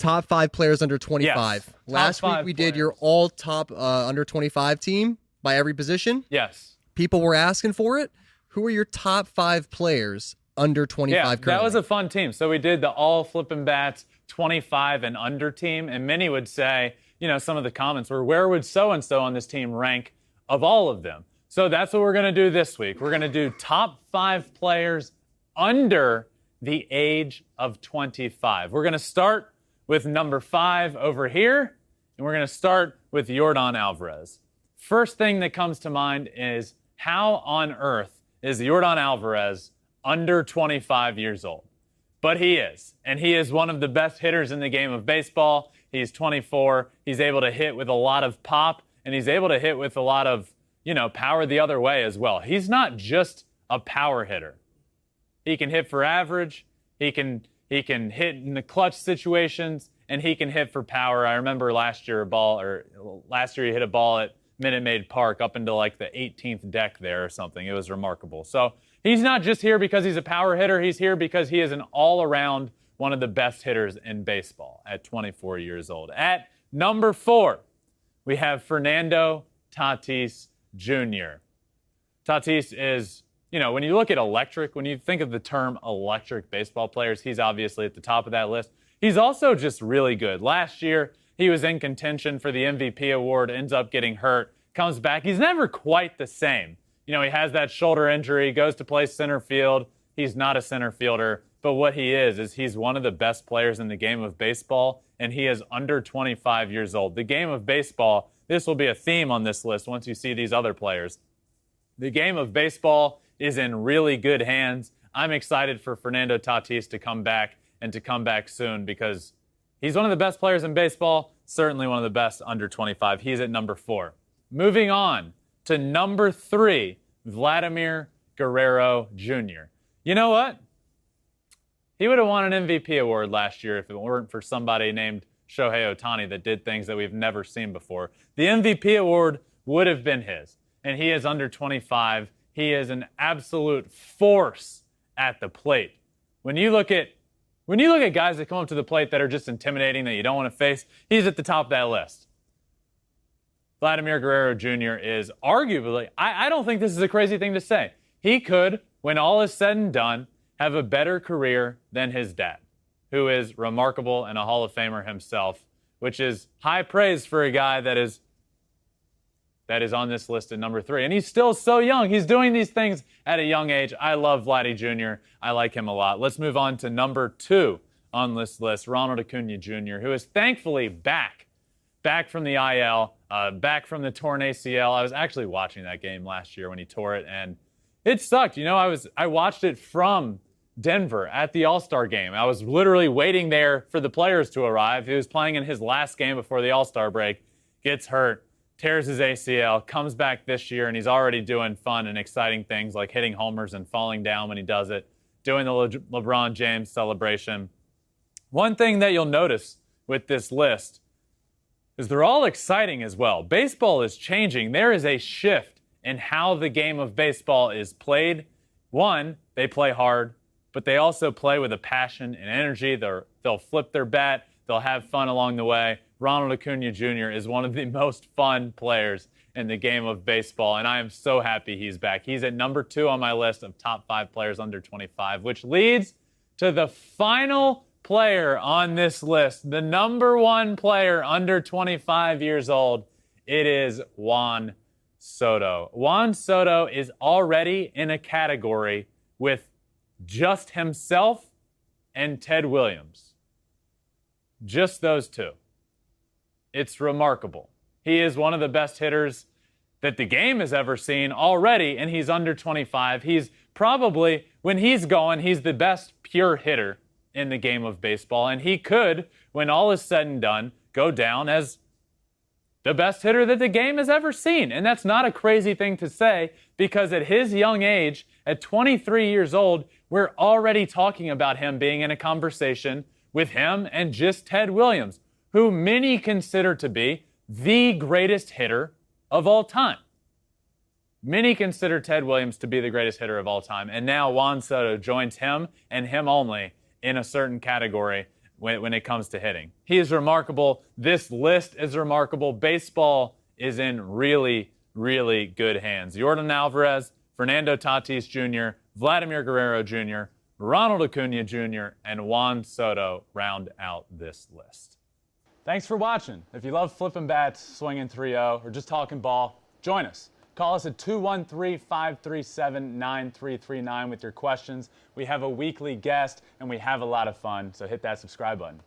top 5 players under 25. Yes. Last week we did your all top under 25 team by every position. Yes. People were asking for it. Who are your top 5 players under 25 currently? That was a fun team. So we did the all Flippin Bats 25 and under team, and many would say, some of the comments were, where would so-and-so on this team rank of all of them? So that's what we're going to do this week. We're going to do top 5 players under the age of 25. We're going to start with number 5 over here, and we're going to start with Yordan Álvarez. First thing that comes to mind is, how on earth is Yordan Álvarez under 25 years old? But he is, and he is one of the best hitters in the game of baseball. He's 24. He's able to hit with a lot of pop, and he's able to hit with a lot of, power the other way as well. He's not just a power hitter. He can hit for average. He can hit in the clutch situations, and he can hit for power. I remember last year he hit a ball at Minute Maid Park up into like the 18th deck there or something. It was remarkable. So he's not just here because he's a power hitter. He's here because he is an all-around one of the best hitters in baseball at 24 years old. At number 4, we have Fernando Tatís Jr. Tatis is, when you look at electric, when you think of the term electric baseball players, he's obviously at the top of that list. He's also just really good. Last year, he was in contention for the MVP award, ends up getting hurt, comes back. He's never quite the same. He has that shoulder injury, goes to play center field. He's not a center fielder, but what he is he's one of the best players in the game of baseball, and he is under 25 years old. The game of baseball, this will be a theme on this list once you see these other players. The game of baseball is in really good hands. I'm excited for Fernando Tatis to come back, and to come back soon, because he's one of the best players in baseball, certainly one of the best under 25. He's at number 4. Moving on to number 3, Vladimir Guerrero Jr. You know what? He would have won an MVP award last year if it weren't for somebody named Shohei Ohtani that did things that we've never seen before. The MVP award would have been his, and he is under 25. He is an absolute force at the plate. When you look at guys that come up to the plate that are just intimidating, that you don't want to face, he's at the top of that list. Vladimir Guerrero Jr. is arguably, I don't think this is a crazy thing to say, he could, when all is said and done, have a better career than his dad, who is remarkable and a Hall of Famer himself, which is high praise for a guy that is on this list at number 3. And he's still so young. He's doing these things at a young age. I love Vladdy Jr. I like him a lot. Let's move on to number 2 on this list, Ronald Acuna Jr., who is thankfully back from the IL, back from the torn ACL. I was actually watching that game last year when he tore it, and it sucked. I watched it from Denver at the All-Star game. I was literally waiting there for the players to arrive. He was playing in his last game before the All-Star break, gets hurt, tears his ACL, comes back this year, and he's already doing fun and exciting things like hitting homers and falling down when he does it, doing the LeBron James celebration. One thing that you'll notice with this list is they're all exciting as well. Baseball is changing. There is a shift in how the game of baseball is played. One, they play hard, but they also play with a passion and energy. They'll flip their bat. They'll have fun along the way. Ronald Acuna Jr. is one of the most fun players in the game of baseball, and I am so happy he's back. He's at number 2 on my list of top 5 players under 25, which leads to the final player on this list, the number 1 player under 25 years old. It is Juan Soto. Juan Soto is already in a category with just himself and Ted Williams. Just those 2. It's remarkable. He is one of the best hitters that the game has ever seen already, and he's under 25. He's probably, when he's going, he's the best pure hitter in the game of baseball, and he could, when all is said and done, go down as the best hitter that the game has ever seen. And that's not a crazy thing to say, because at his young age, at 23 years old, we're already talking about him being in a conversation with him and just Ted Williams, who many consider to be the greatest hitter of all time. Many consider Ted Williams to be the greatest hitter of all time, and now Juan Soto joins him and him only in a certain category. when it comes to hitting. He is remarkable. This list is remarkable. Baseball is in really, really good hands. Yordan Álvarez, Fernando Tatis Jr., Vladimir Guerrero Jr., Ronald Acuna Jr., and Juan Soto round out this list. Thanks for watching. If you love flipping bats, swinging 3-0, or just talking ball, join us. Call us at 213-537-9339 with your questions. We have a weekly guest, and we have a lot of fun, so hit that subscribe button.